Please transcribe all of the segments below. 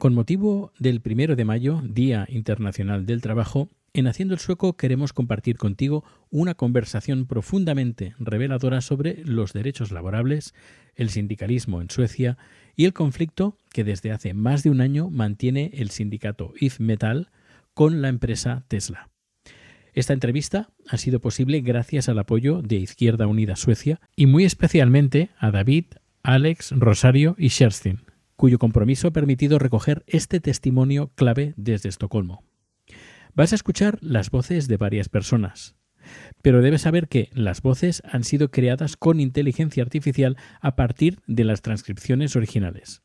Con motivo del 1 de mayo, Día Internacional del Trabajo, en Haciendo el Sueco queremos compartir contigo una conversación profundamente reveladora sobre los derechos laborables, el sindicalismo en Suecia y el conflicto que desde hace más de un año mantiene el sindicato IF Metall con la empresa Tesla. Esta entrevista ha sido posible gracias al apoyo de Izquierda Unida Suecia y muy especialmente a David, Alex, Rosario y Kerstin, cuyo compromiso ha permitido recoger este testimonio clave desde Estocolmo. Vas a escuchar las voces de varias personas, pero debes saber que las voces han sido creadas con inteligencia artificial a partir de las transcripciones originales.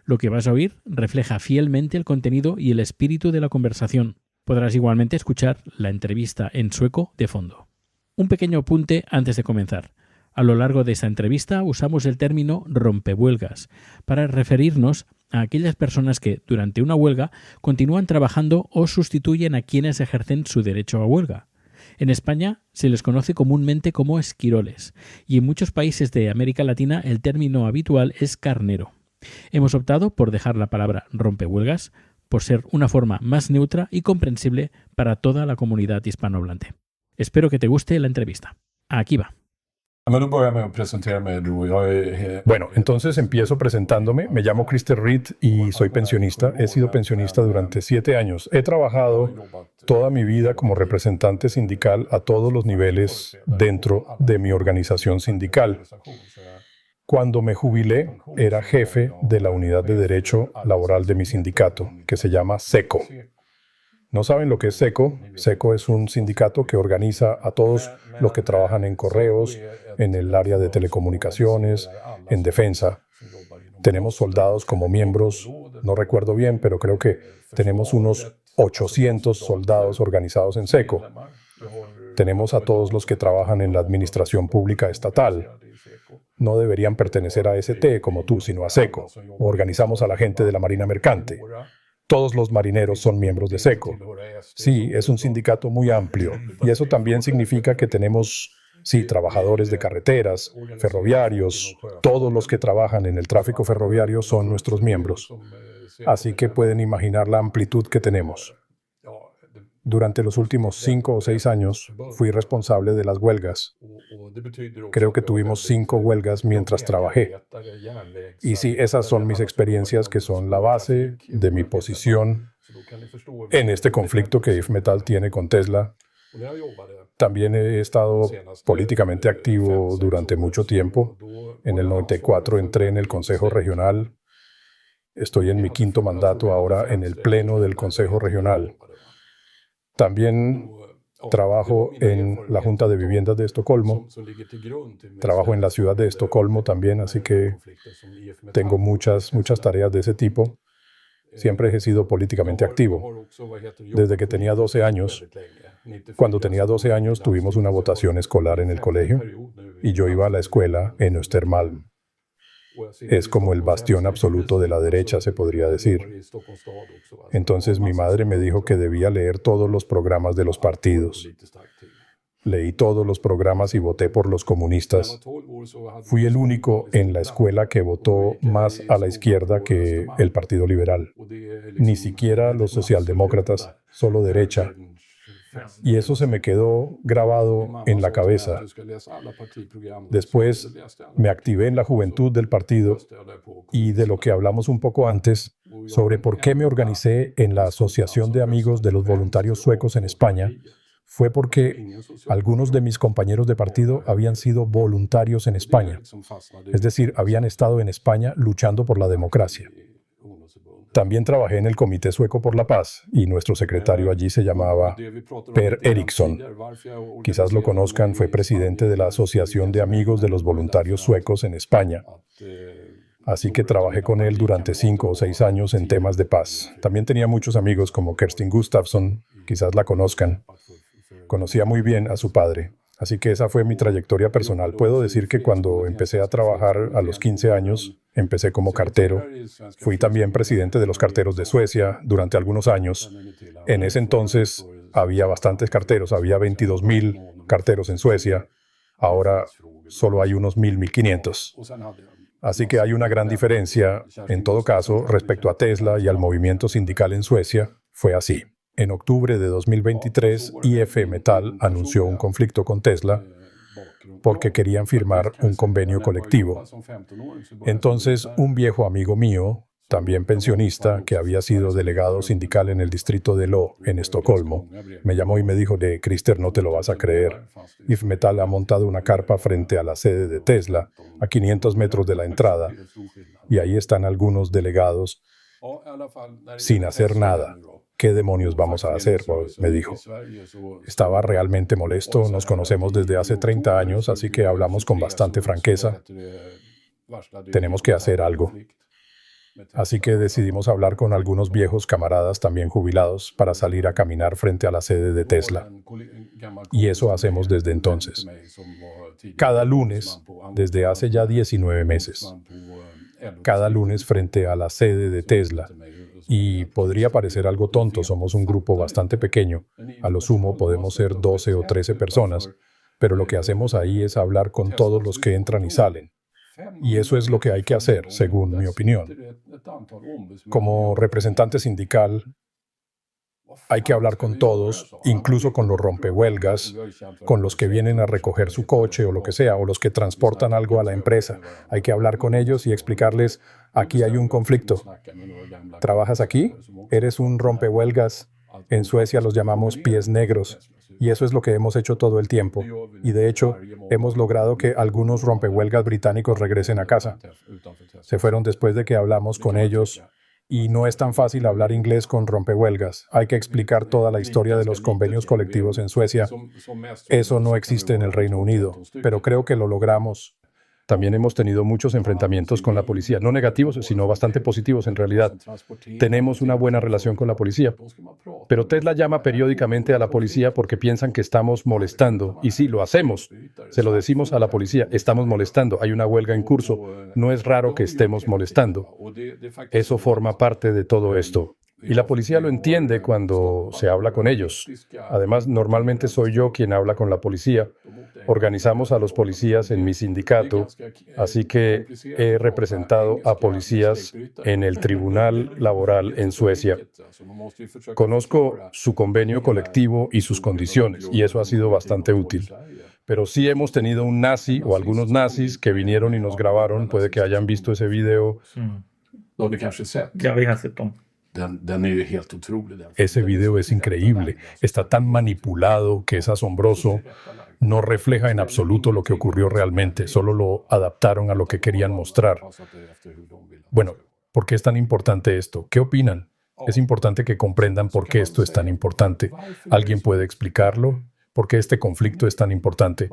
Lo que vas a oír refleja fielmente el contenido y el espíritu de la conversación. Podrás igualmente escuchar la entrevista en sueco de fondo. Un pequeño apunte antes de comenzar. A lo largo de esta entrevista usamos el término rompehuelgas para referirnos a aquellas personas que, durante una huelga, continúan trabajando o sustituyen a quienes ejercen su derecho a huelga. En España se les conoce comúnmente como esquiroles y en muchos países de América Latina el término habitual es carnero. Hemos optado por dejar la palabra rompehuelgas por ser una forma más neutra y comprensible para toda la comunidad hispanohablante. Espero que te guste la entrevista. Aquí va. Bueno, entonces empiezo presentándome. Me llamo Christer Reed y soy pensionista. He sido pensionista durante 7 años. He trabajado toda mi vida como representante sindical a todos los niveles dentro de mi organización sindical. Cuando me jubilé, era jefe de la unidad de derecho laboral de mi sindicato, que se llama SECO. ¿No saben lo que es SECO? SECO es un sindicato que organiza a todos los que trabajan en correos, en el área de telecomunicaciones, en defensa. Tenemos soldados como miembros, no recuerdo bien, pero creo que tenemos unos 800 soldados organizados en SECO. Tenemos a todos los que trabajan en la administración pública estatal. No deberían pertenecer a ST como tú, sino a SECO. Organizamos a la gente de la Marina Mercante. Todos los marineros son miembros de SECO. Sí, es un sindicato muy amplio. Y eso también significa que tenemos, trabajadores de carreteras, ferroviarios. Todos los que trabajan en el tráfico ferroviario son nuestros miembros. Así que pueden imaginar la amplitud que tenemos. Durante los últimos 5 o 6 años fui responsable de las huelgas. Creo que tuvimos 5 huelgas mientras trabajé. Y sí, esas son mis experiencias que son la base de mi posición en este conflicto que IF Metall tiene con Tesla. También he estado políticamente activo durante mucho tiempo. En el 94 entré en el Consejo Regional. Estoy en mi 5º mandato ahora en el Pleno del Consejo Regional. También trabajo en la Junta de Viviendas de Estocolmo. Trabajo en la ciudad de Estocolmo también, así que tengo muchas tareas de ese tipo. Siempre he sido políticamente activo. Desde que tenía 12 años. Cuando tenía 12 años tuvimos una votación escolar en el colegio y yo iba a la escuela en Östermalm. Es como el bastión absoluto de la derecha, se podría decir. Entonces mi madre me dijo que debía leer todos los programas de los partidos. Leí todos los programas y voté por los comunistas. Fui el único en la escuela que votó más a la izquierda que el Partido Liberal. Ni siquiera los socialdemócratas, solo derecha. Y eso se me quedó grabado en la cabeza. Después me activé en la juventud del partido y de lo que hablamos un poco antes, sobre por qué me organicé en la Asociación de Amigos de los Voluntarios Suecos en España, fue porque algunos de mis compañeros de partido habían sido voluntarios en España. Es decir, habían estado en España luchando por la democracia. También trabajé en el Comité Sueco por la Paz y nuestro secretario allí se llamaba Per Eriksson. Quizás lo conozcan, fue presidente de la Asociación de Amigos de los Voluntarios Suecos en España. Así que trabajé con él durante 5 o 6 años en temas de paz. También tenía muchos amigos como Kerstin Gustafsson, quizás la conozcan. Conocía muy bien a su padre. Así que esa fue mi trayectoria personal. Puedo decir que cuando empecé a trabajar a los 15 años, empecé como cartero. Fui también presidente de los carteros de Suecia durante algunos años. En ese entonces había bastantes carteros, había 22.000 carteros en Suecia. Ahora solo hay unos 1.000, 1.500. Así que hay una gran diferencia, en todo caso, respecto a Tesla y al movimiento sindical en Suecia. Fue así. En octubre de 2023, IF Metal anunció un conflicto con Tesla porque querían firmar un convenio colectivo. Entonces, un viejo amigo mío, también pensionista, que había sido delegado sindical en el distrito de Lo, en Estocolmo, me llamó y me dijo Christer, no te lo vas a creer. IF Metal ha montado una carpa frente a la sede de Tesla, a 500 metros de la entrada, y ahí están algunos delegados sin hacer nada. ¿Qué demonios vamos a hacer?, pues, me dijo. Estaba realmente molesto, nos conocemos desde hace 30 años, así que hablamos con bastante franqueza. Tenemos que hacer algo. Así que decidimos hablar con algunos viejos camaradas también jubilados para salir a caminar frente a la sede de Tesla. Y eso hacemos desde entonces. Cada lunes, desde hace ya 19 meses. Cada lunes frente a la sede de Tesla. Y podría parecer algo tonto, somos un grupo bastante pequeño. A lo sumo podemos ser 12 o 13 personas. Pero lo que hacemos ahí es hablar con todos los que entran y salen. Y eso es lo que hay que hacer, según mi opinión. Como representante sindical, hay que hablar con todos, incluso con los rompehuelgas, con los que vienen a recoger su coche o lo que sea, o los que transportan algo a la empresa. Hay que hablar con ellos y explicarles, aquí hay un conflicto. ¿Trabajas aquí? ¿Eres un rompehuelgas? En Suecia los llamamos pies negros. Y eso es lo que hemos hecho todo el tiempo. Y de hecho, hemos logrado que algunos rompehuelgas británicos regresen a casa. Se fueron después de que hablamos con ellos. Y no es tan fácil hablar inglés con rompehuelgas. Hay que explicar toda la historia de los convenios colectivos en Suecia. Eso no existe en el Reino Unido, pero creo que lo logramos. También hemos tenido muchos enfrentamientos con la policía, no negativos, sino bastante positivos en realidad. Tenemos una buena relación con la policía. Pero Tesla llama periódicamente a la policía porque piensan que estamos molestando. Y sí, lo hacemos. Se lo decimos a la policía, estamos molestando, hay una huelga en curso. No es raro que estemos molestando. Eso forma parte de todo esto. Y la policía lo entiende cuando se habla con ellos. Además, normalmente soy yo quien habla con la policía. Organizamos a los policías en mi sindicato, así que he representado a policías en el Tribunal Laboral en Suecia. Conozco su convenio colectivo y sus condiciones, y eso ha sido bastante útil. Pero sí hemos tenido un nazi o algunos nazis que vinieron y nos grabaron. Puede que hayan visto ese video. Ese video es increíble. Está tan manipulado que es asombroso. No refleja en absoluto lo que ocurrió realmente. Solo lo adaptaron a lo que querían mostrar. Bueno, ¿por qué es tan importante esto? ¿Qué opinan? Es importante que comprendan por qué esto es tan importante. ¿Alguien puede explicarlo? ¿Por qué este conflicto es tan importante?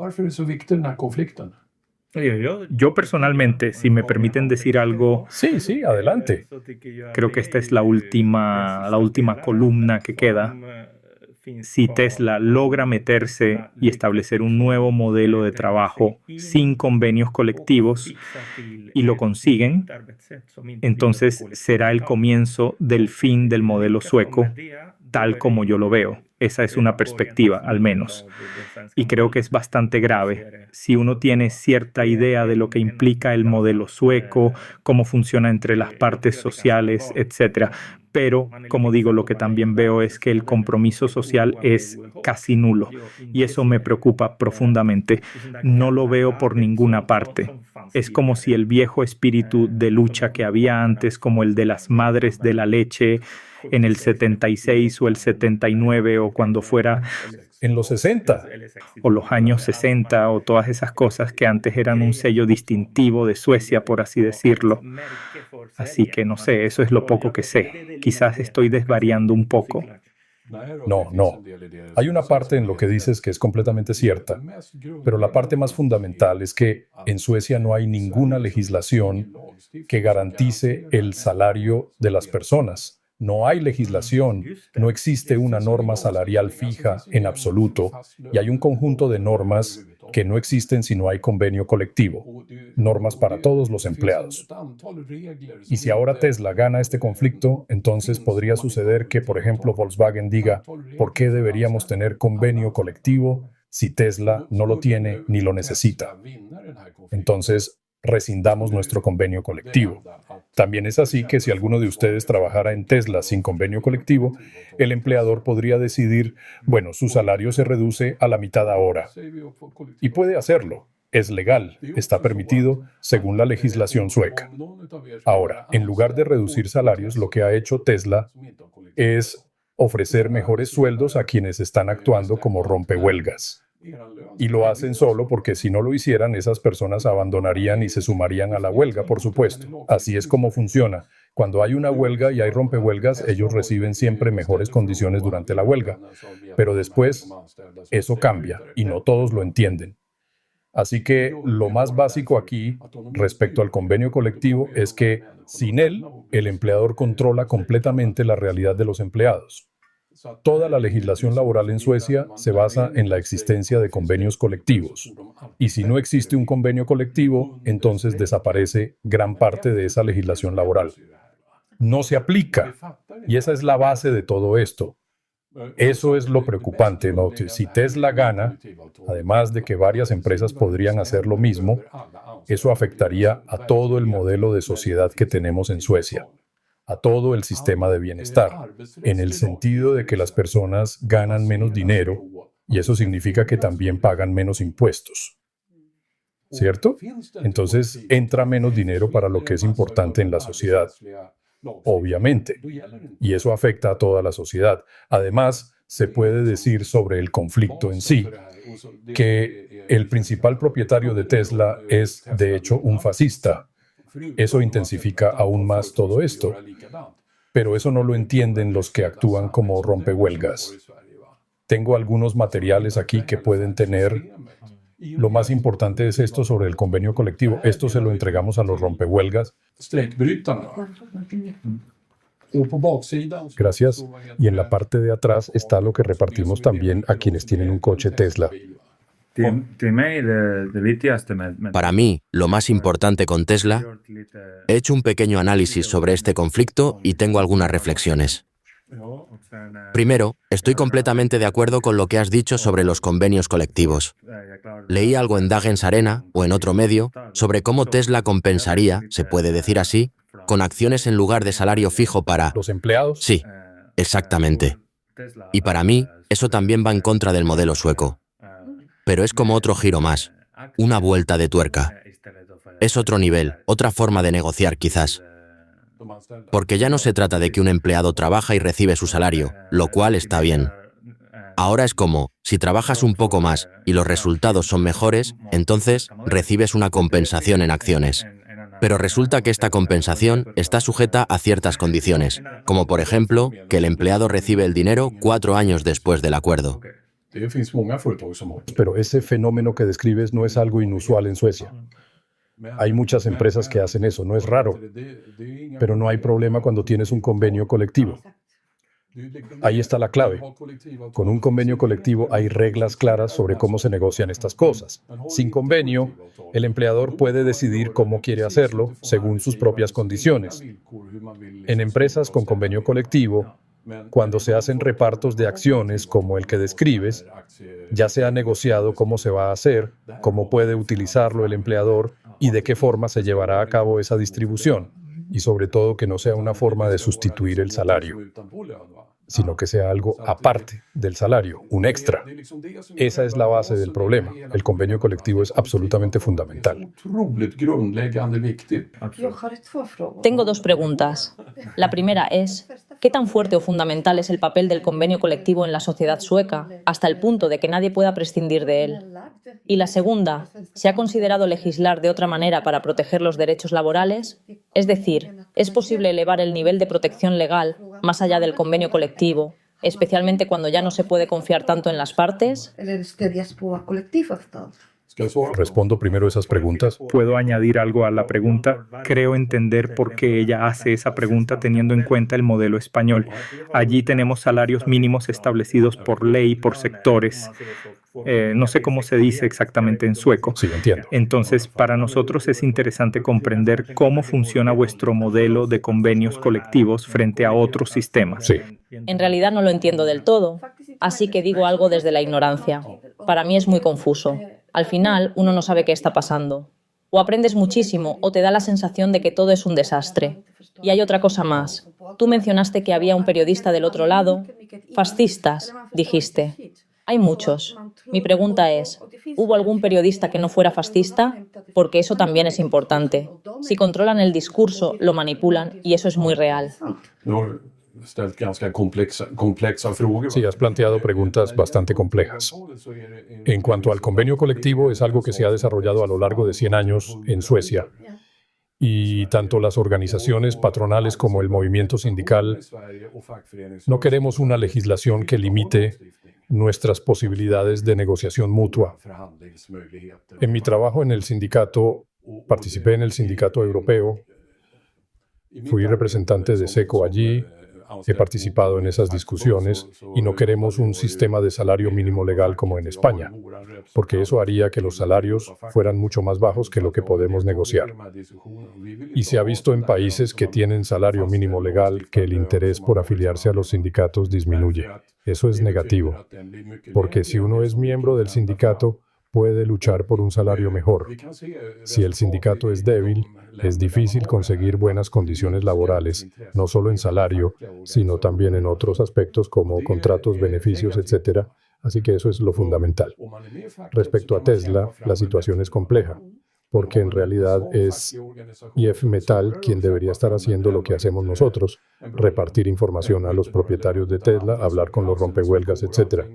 Yo personalmente, si me permiten decir algo, Sí, adelante. creo que esta es la última columna que queda. Si Tesla logra meterse y establecer un nuevo modelo de trabajo sin convenios colectivos y lo consiguen, entonces será el comienzo del fin del modelo sueco, tal como yo lo veo. Esa es una perspectiva, al menos. Y creo que es bastante grave. Si uno tiene cierta idea de lo que implica el modelo sueco, cómo funciona entre las partes sociales, etc. Pero, como digo, lo que también veo es que el compromiso social es casi nulo. Y eso me preocupa profundamente. No lo veo por ninguna parte. Es como si el viejo espíritu de lucha que había antes, como el de las madres de la leche, en el 76 o el 79 o cuando fuera, En los 60. o los años 60 o todas esas cosas que antes eran un sello distintivo de Suecia, por así decirlo. Así que no sé, eso es lo poco que sé. Quizás estoy desvariando un poco. No. Hay una parte en lo que dices que es completamente cierta, pero la parte más fundamental es que en Suecia no hay ninguna legislación que garantice el salario de las personas. No hay legislación, no existe una norma salarial fija en absoluto, y hay un conjunto de normas que no existen si no hay convenio colectivo, normas para todos los empleados. Y si ahora Tesla gana este conflicto, entonces podría suceder que, por ejemplo, Volkswagen diga, ¿por qué deberíamos tener convenio colectivo si Tesla no lo tiene ni lo necesita? Entonces, rescindamos nuestro convenio colectivo. También es así que si alguno de ustedes trabajara en Tesla sin convenio colectivo, el empleador podría decidir, bueno, su salario se reduce a la mitad ahora. Y puede hacerlo. Es legal, está permitido según la legislación sueca. Ahora, en lugar de reducir salarios, lo que ha hecho Tesla es ofrecer mejores sueldos a quienes están actuando como rompehuelgas. Y lo hacen solo porque si no lo hicieran, esas personas abandonarían y se sumarían a la huelga, por supuesto. Así es como funciona. Cuando hay una huelga y hay rompehuelgas, ellos reciben siempre mejores condiciones durante la huelga. Pero después, eso cambia y no todos lo entienden. Así que lo más básico aquí respecto al convenio colectivo es que sin él, el empleador controla completamente la realidad de los empleados. Toda la legislación laboral en Suecia se basa en la existencia de convenios colectivos. Y si no existe un convenio colectivo, entonces desaparece gran parte de esa legislación laboral. No se aplica. Y esa es la base de todo esto. Eso es lo preocupante, ¿no? Si Tesla gana, además de que varias empresas podrían hacer lo mismo, eso afectaría a todo el modelo de sociedad que tenemos en Suecia, a todo el sistema de bienestar, en el sentido de que las personas ganan menos dinero y eso significa que también pagan menos impuestos. ¿Cierto? Entonces entra menos dinero para lo que es importante en la sociedad. Obviamente. Y eso afecta a toda la sociedad. Además, se puede decir sobre el conflicto en sí, que el principal propietario de Tesla es, de hecho, un fascista. Eso intensifica aún más todo esto. Pero eso no lo entienden los que actúan como rompehuelgas. Tengo algunos materiales aquí que pueden tener. Lo más importante es esto sobre el convenio colectivo. Esto se lo entregamos a los rompehuelgas. Gracias. Y en la parte de atrás está lo que repartimos también a quienes tienen un coche Tesla. Para mí, lo más importante con Tesla, he hecho un pequeño análisis sobre este conflicto y tengo algunas reflexiones. Primero, estoy completamente de acuerdo con lo que has dicho sobre los convenios colectivos. Leí algo en Dagens Arena o en otro medio sobre cómo Tesla compensaría, se puede decir así, con acciones en lugar de salario fijo para... ¿Los empleados? Sí, exactamente. Y para mí, eso también va en contra del modelo sueco. Pero es como otro giro más, una vuelta de tuerca. Es otro nivel, otra forma de negociar quizás. Porque ya no se trata de que un empleado trabaja y recibe su salario, lo cual está bien. Ahora es como, si trabajas un poco más y los resultados son mejores, entonces recibes una compensación en acciones. Pero resulta que esta compensación está sujeta a ciertas condiciones, como por ejemplo, que el empleado recibe el dinero 4 años después del acuerdo. Pero ese fenómeno que describes no es algo inusual en Suecia. Hay muchas empresas que hacen eso, no es raro. Pero no hay problema cuando tienes un convenio colectivo. Ahí está la clave. Con un convenio colectivo hay reglas claras sobre cómo se negocian estas cosas. Sin convenio, el empleador puede decidir cómo quiere hacerlo según sus propias condiciones. En empresas con convenio colectivo, cuando se hacen repartos de acciones como el que describes, ya se ha negociado cómo se va a hacer, cómo puede utilizarlo el empleador y de qué forma se llevará a cabo esa distribución. Y sobre todo que no sea una forma de sustituir el salario, sino que sea algo aparte del salario, un extra. Esa es la base del problema. El convenio colectivo es absolutamente fundamental. Tengo 2 preguntas. La primera es, ¿qué tan fuerte o fundamental es el papel del convenio colectivo en la sociedad sueca, hasta el punto de que nadie pueda prescindir de él? Y la segunda, ¿se ha considerado legislar de otra manera para proteger los derechos laborales? Es decir, ¿es posible elevar el nivel de protección legal más allá del convenio colectivo, especialmente cuando ya no se puede confiar tanto en las partes? Respondo primero esas preguntas. ¿Puedo añadir algo a la pregunta? Creo entender por qué ella hace esa pregunta teniendo en cuenta el modelo español. Allí tenemos salarios mínimos establecidos por ley, por sectores. No sé cómo se dice exactamente en sueco. Sí, entiendo. Entonces, para nosotros es interesante comprender cómo funciona vuestro modelo de convenios colectivos frente a otros sistemas. Sí. En realidad no lo entiendo del todo, así que digo algo desde la ignorancia. Para mí es muy confuso. Al final, uno no sabe qué está pasando. O aprendes muchísimo o te da la sensación de que todo es un desastre. Y hay otra cosa más. Tú mencionaste que había un periodista del otro lado. Fascistas, dijiste. Hay muchos. Mi pregunta es, ¿hubo algún periodista que no fuera fascista? Porque eso también es importante. Si controlan el discurso, lo manipulan y eso es muy real. Sí, has planteado preguntas bastante complejas. En cuanto al convenio colectivo, es algo que se ha desarrollado a lo largo de 100 años en Suecia. Y tanto las organizaciones patronales como el movimiento sindical no queremos una legislación que limite nuestras posibilidades de negociación mutua. En mi trabajo en el sindicato, participé en el sindicato europeo, fui representante de SECO allí, he participado en esas discusiones y no queremos un sistema de salario mínimo legal como en España, porque eso haría que los salarios fueran mucho más bajos que lo que podemos negociar. Y se ha visto en países que tienen salario mínimo legal que el interés por afiliarse a los sindicatos disminuye. Eso es negativo, porque si uno es miembro del sindicato, puede luchar por un salario mejor. Si el sindicato es débil, es difícil conseguir buenas condiciones laborales, no solo en salario, sino también en otros aspectos como contratos, beneficios, etc. Así que eso es lo fundamental. Respecto a Tesla, la situación es compleja, porque en realidad es IF Metal quien debería estar haciendo lo que hacemos nosotros, repartir información a los propietarios de Tesla, hablar con los rompehuelgas, etc.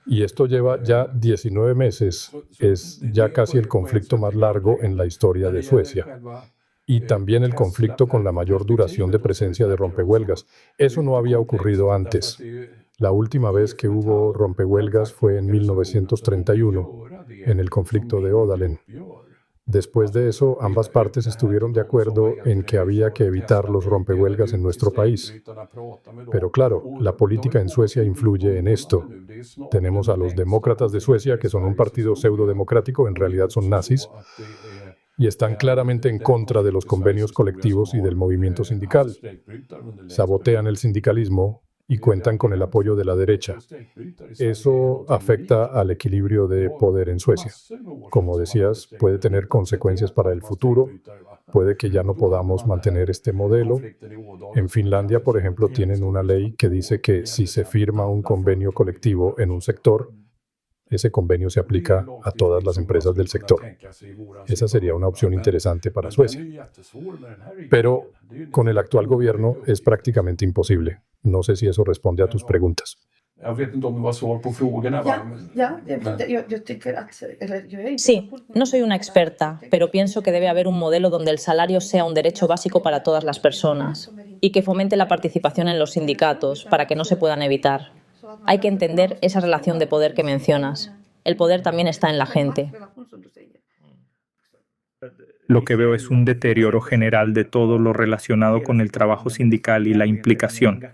Y esto lleva ya 19 meses, es ya casi el conflicto más largo en la historia de Suecia. Y también el conflicto con la mayor duración de presencia de rompehuelgas. Eso no había ocurrido antes. La última vez que hubo rompehuelgas fue en 1931, en el conflicto de Odalen. Después de eso, ambas partes estuvieron de acuerdo en que había que evitar los rompehuelgas en nuestro país. Pero claro, la política en Suecia influye en esto. Tenemos a los demócratas de Suecia, que son un partido pseudo-democrático, en realidad son nazis, y están claramente en contra de los convenios colectivos y del movimiento sindical. Sabotean el sindicalismo y cuentan con el apoyo de la derecha. Eso afecta al equilibrio de poder en Suecia. Como decías, puede tener consecuencias para el futuro. Puede que ya no podamos mantener este modelo. En Finlandia, por ejemplo, tienen una ley que dice que si se firma un convenio colectivo en un sector, ese convenio se aplica a todas las empresas del sector. Esa sería una opción interesante para Suecia. Pero con el actual gobierno es prácticamente imposible. No sé si eso responde a tus preguntas. Sí, no soy una experta, pero pienso que debe haber un modelo donde el salario sea un derecho básico para todas las personas y que fomente la participación en los sindicatos para que no se puedan evitar. Hay que entender esa relación de poder que mencionas. El poder también está en la gente. Lo que veo es un deterioro general de todo lo relacionado con el trabajo sindical y la implicación.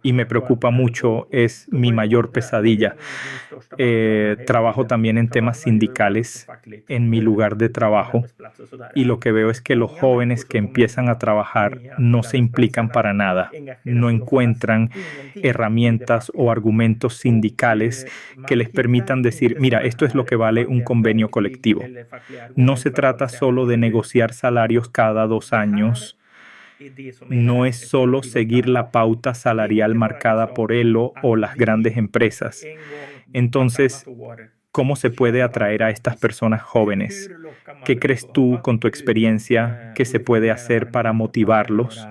Y me preocupa mucho, es mi mayor pesadilla. Trabajo también en temas sindicales en mi lugar de trabajo y lo que veo es que los jóvenes que empiezan a trabajar no se implican para nada, no encuentran herramientas o argumentos sindicales que les permitan decir, mira, esto es lo que vale un convenio colectivo. No se trata solo de negociar salarios cada 2 años. No es solo seguir la pauta salarial marcada por ELO o las grandes empresas. Entonces, ¿cómo se puede atraer a estas personas jóvenes? ¿Qué crees tú, con tu experiencia, que se puede hacer para motivarlos?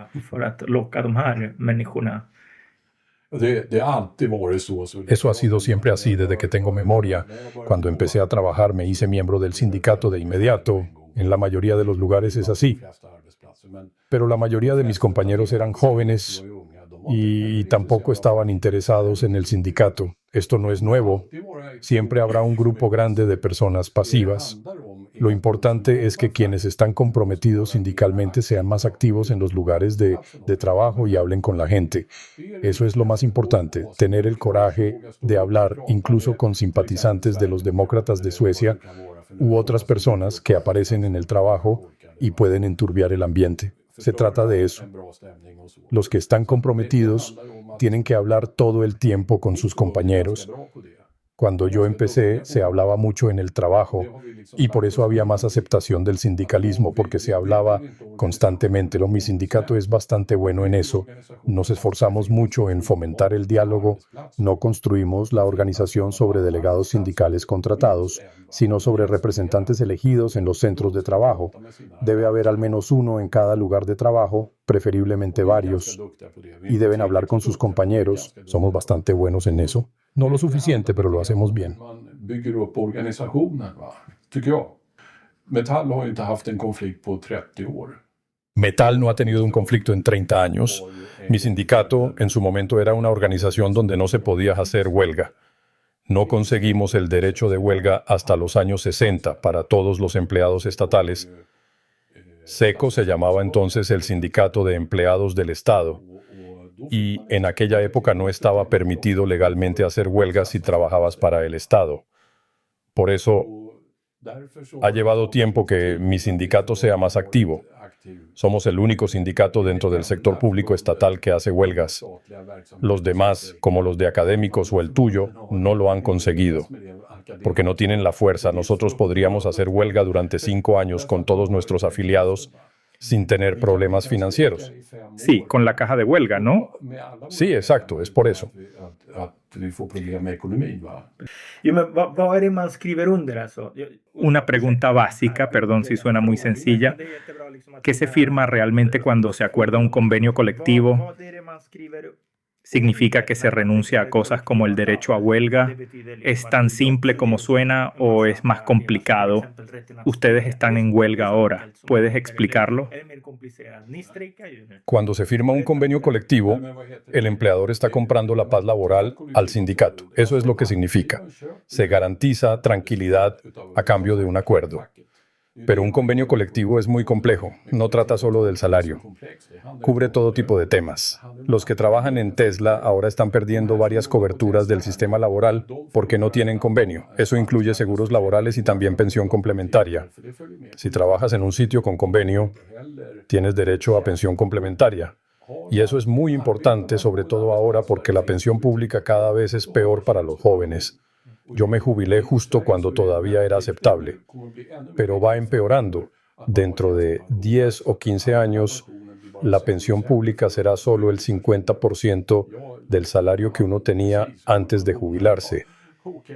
Eso ha sido siempre así desde que tengo memoria. Cuando empecé a trabajar me hice miembro del sindicato de inmediato. En la mayoría de los lugares es así. Pero la mayoría de mis compañeros eran jóvenes y tampoco estaban interesados en el sindicato. Esto no es nuevo. Siempre habrá un grupo grande de personas pasivas. Lo importante es que quienes están comprometidos sindicalmente sean más activos en los lugares de trabajo y hablen con la gente. Eso es lo más importante, tener el coraje de hablar incluso con simpatizantes de los demócratas de Suecia u otras personas que aparecen en el trabajo y pueden enturbiar el ambiente. Se trata de eso. Los que están comprometidos tienen que hablar todo el tiempo con sus compañeros Cuando yo empecé, se hablaba mucho en el trabajo y por eso había más aceptación del sindicalismo, porque se hablaba constantemente. Mi sindicato es bastante bueno en eso. Nos esforzamos mucho en fomentar el diálogo. No construimos la organización sobre delegados sindicales contratados, sino sobre representantes elegidos en los centros de trabajo. Debe haber al menos uno en cada lugar de trabajo, preferiblemente varios, y deben hablar con sus compañeros. Somos bastante buenos en eso. No lo suficiente, pero lo hacemos bien. Metal no ha tenido un conflicto en 30 años. Mi sindicato en su momento era una organización donde no se podía hacer huelga. No conseguimos el derecho de huelga hasta los años 60 para todos los empleados estatales. SECO se llamaba entonces el Sindicato de Empleados del Estado. Y en aquella época no estaba permitido legalmente hacer huelgas si trabajabas para el Estado. Por eso ha llevado tiempo que mi sindicato sea más activo. Somos el único sindicato dentro del sector público estatal que hace huelgas. Los demás, como los de académicos o el tuyo, no lo han conseguido, porque no tienen la fuerza. Nosotros podríamos hacer huelga durante 5 años con todos nuestros afiliados sin tener problemas financieros. Sí, con la caja de huelga, ¿no? Sí, exacto, es por eso. Una pregunta básica, perdón si suena muy sencilla. ¿Qué se firma realmente cuando se acuerda un convenio colectivo? ¿Significa que se renuncia a cosas como el derecho a huelga? ¿Es tan simple como suena o es más complicado? Ustedes están en huelga ahora. ¿Puedes explicarlo? Cuando se firma un convenio colectivo, el empleador está comprando la paz laboral al sindicato. Eso es lo que significa. Se garantiza tranquilidad a cambio de un acuerdo. Pero un convenio colectivo es muy complejo, no trata solo del salario. Cubre todo tipo de temas. Los que trabajan en Tesla ahora están perdiendo varias coberturas del sistema laboral porque no tienen convenio. Eso incluye seguros laborales y también pensión complementaria. Si trabajas en un sitio con convenio, tienes derecho a pensión complementaria. Y eso es muy importante, sobre todo ahora, porque la pensión pública cada vez es peor para los jóvenes. Yo me jubilé justo cuando todavía era aceptable, pero va empeorando. Dentro de 10 o 15 años, la pensión pública será solo el 50% del salario que uno tenía antes de jubilarse.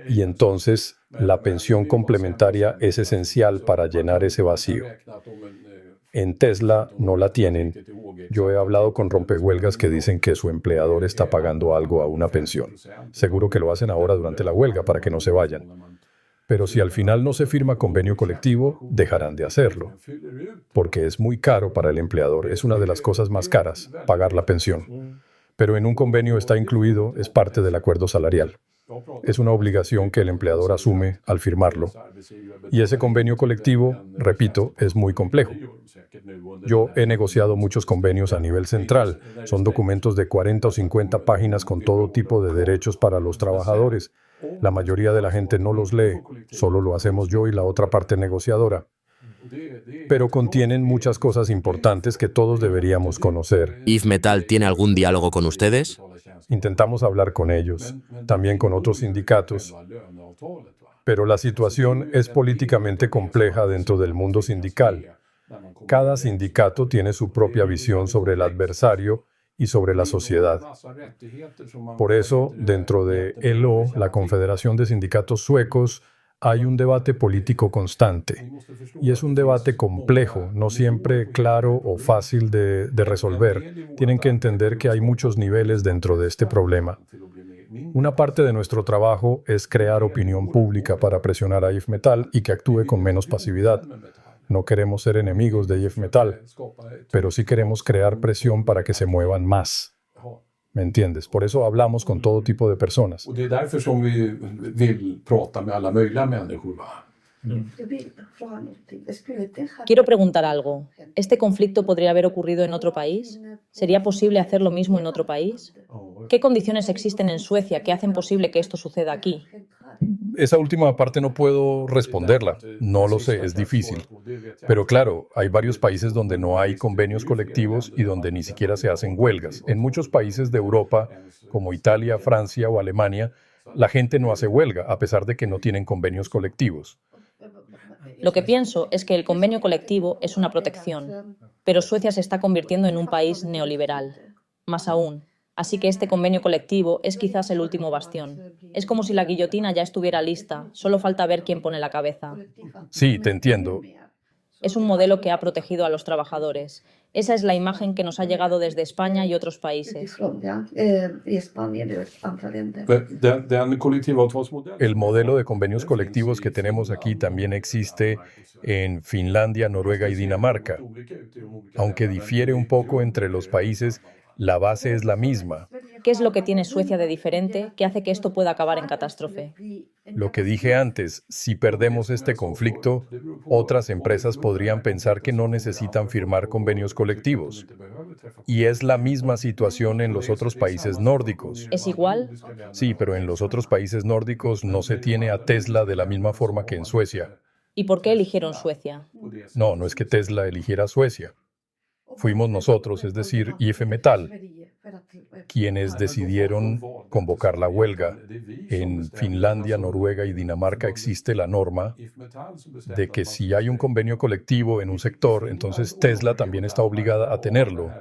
Y entonces, la pensión complementaria es esencial para llenar ese vacío. En Tesla no la tienen. Yo he hablado con rompehuelgas que dicen que su empleador está pagando algo a una pensión. Seguro que lo hacen ahora durante la huelga para que no se vayan. Pero si al final no se firma convenio colectivo, dejarán de hacerlo. Porque es muy caro para el empleador. Es una de las cosas más caras, pagar la pensión. Pero en un convenio está incluido, es parte del acuerdo salarial. Es una obligación que el empleador asume al firmarlo. Y ese convenio colectivo, repito, es muy complejo. Yo he negociado muchos convenios a nivel central. Son documentos de 40 o 50 páginas con todo tipo de derechos para los trabajadores. La mayoría de la gente no los lee, solo lo hacemos yo y la otra parte negociadora. Pero contienen muchas cosas importantes que todos deberíamos conocer. ¿IFMetal tiene algún diálogo con ustedes? Intentamos hablar con ellos, también con otros sindicatos. Pero la situación es políticamente compleja dentro del mundo sindical. Cada sindicato tiene su propia visión sobre el adversario y sobre la sociedad. Por eso, dentro de LO, la Confederación de Sindicatos Suecos, hay un debate político constante. Y es un debate complejo, no siempre claro o fácil de resolver. Tienen que entender que hay muchos niveles dentro de este problema. Una parte de nuestro trabajo es crear opinión pública para presionar a IFMetal y que actúe con menos pasividad. No queremos ser enemigos de IFMetal, pero sí queremos crear presión para que se muevan más. ¿Me entiendes? Por eso hablamos con todo tipo de personas. Quiero preguntar algo. ¿Este conflicto podría haber ocurrido en otro país? ¿Sería posible hacer lo mismo en otro país? ¿Qué condiciones existen en Suecia que hacen posible que esto suceda aquí? Esa última parte no puedo responderla. No lo sé, es difícil. Pero claro, hay varios países donde no hay convenios colectivos y donde ni siquiera se hacen huelgas. En muchos países de Europa, como Italia, Francia o Alemania, La gente no hace huelga, a pesar de que no tienen convenios colectivos. Lo que pienso es que el convenio colectivo es una protección, pero Suecia se está convirtiendo en un país neoliberal. Más aún. Así que este convenio colectivo es quizás el último bastión. Es como si la guillotina ya estuviera lista, solo falta ver quién pone la cabeza. Sí, te entiendo. Es un modelo que ha protegido a los trabajadores. Esa es la imagen que nos ha llegado desde España y otros países. El modelo de convenios colectivos que tenemos aquí también existe en Finlandia, Noruega y Dinamarca. Aunque difiere un poco entre los países, la base es la misma. ¿Qué es lo que tiene Suecia de diferente que hace que esto pueda acabar en catástrofe? Lo que dije antes, si perdemos este conflicto, otras empresas podrían pensar que no necesitan firmar convenios colectivos. Y es la misma situación en los otros países nórdicos. ¿Es igual? Sí, pero en los otros países nórdicos no se tiene a Tesla de la misma forma que en Suecia. ¿Y por qué eligieron Suecia? No es que Tesla eligiera Suecia. Fuimos nosotros, es decir, IF Metal, quienes decidieron convocar la huelga. En Finlandia, Noruega y Dinamarca existe la norma de que si hay un convenio colectivo en un sector, entonces Tesla también está obligada a tenerlo.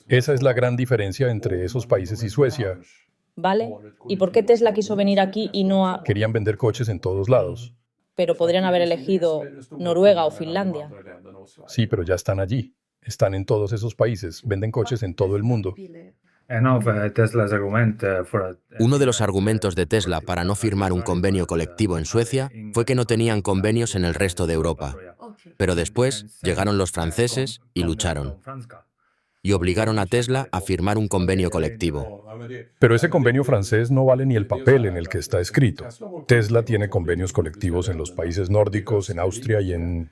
Esa es la gran diferencia entre esos países y Suecia. ¿Vale? ¿Y por qué Tesla quiso venir aquí y no a...? Querían vender coches en todos lados. Pero podrían haber elegido Noruega o Finlandia. Sí, pero ya están allí. Están en todos esos países. Venden coches en todo el mundo. Uno de los argumentos de Tesla para no firmar un convenio colectivo en Suecia fue que no tenían convenios en el resto de Europa. Pero después llegaron los franceses y lucharon. Y obligaron a Tesla a firmar un convenio colectivo. Pero ese convenio francés no vale ni el papel en el que está escrito. Tesla tiene convenios colectivos en los países nórdicos, en Austria y en...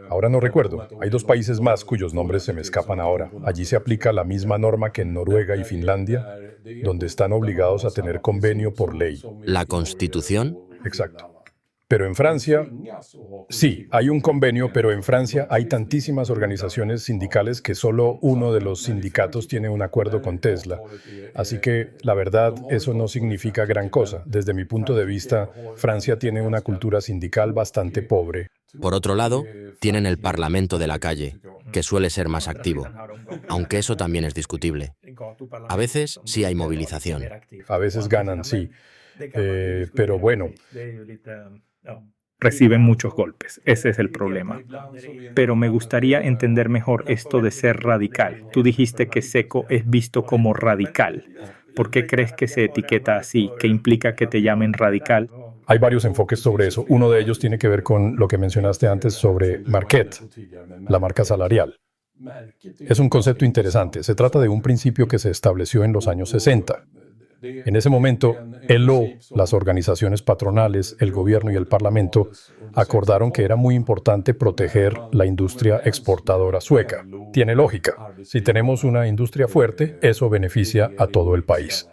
Ahora no recuerdo. Hay 2 países más cuyos nombres se me escapan ahora. Allí se aplica la misma norma que en Noruega y Finlandia, donde están obligados a tener convenio por ley. ¿La Constitución? Exacto. Pero en Francia, sí, hay un convenio, pero en Francia hay tantísimas organizaciones sindicales que solo uno de los sindicatos tiene un acuerdo con Tesla. Así que, la verdad, eso no significa gran cosa. Desde mi punto de vista, Francia tiene una cultura sindical bastante pobre. Por otro lado, tienen el Parlamento de la calle, que suele ser más activo, aunque eso también es discutible. A veces sí hay movilización. A veces ganan, sí. Pero bueno. Reciben muchos golpes, ese es el problema. Pero me gustaría entender mejor esto de ser radical. Tú dijiste que Seco es visto como radical. ¿Por qué crees que se etiqueta así? ¿Qué implica que te llamen radical? Hay varios enfoques sobre eso. Uno de ellos tiene que ver con lo que mencionaste antes sobre Marquette, la marca salarial. Es un concepto interesante. Se trata de un principio que se estableció en los años 60. En ese momento, el LO, las organizaciones patronales, el gobierno y el parlamento acordaron que era muy importante proteger la industria exportadora sueca. Tiene lógica. Si tenemos una industria fuerte, eso beneficia a todo el país.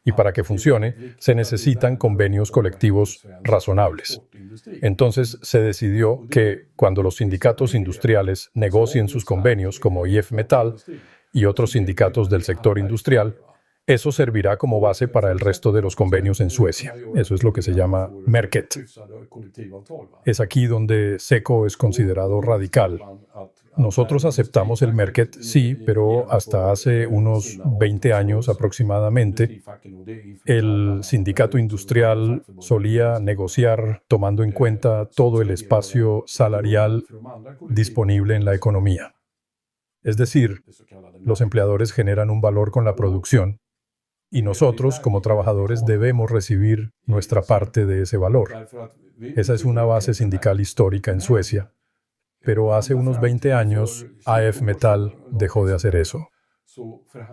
Y para que funcione, se necesitan convenios colectivos razonables. Entonces, se decidió que cuando los sindicatos industriales negocien sus convenios, como IF Metal y otros sindicatos del sector industrial, eso servirá como base para el resto de los convenios en Suecia. Eso es lo que se llama Merket. Es aquí donde Seco es considerado radical. Nosotros aceptamos el Merket, sí, pero hasta hace unos 20 años aproximadamente, el sindicato industrial solía negociar tomando en cuenta todo el espacio salarial disponible en la economía. Es decir, los empleadores generan un valor con la producción, y nosotros, como trabajadores, debemos recibir nuestra parte de ese valor. Esa es una base sindical histórica en Suecia. Pero hace unos 20 años, IF Metal dejó de hacer eso.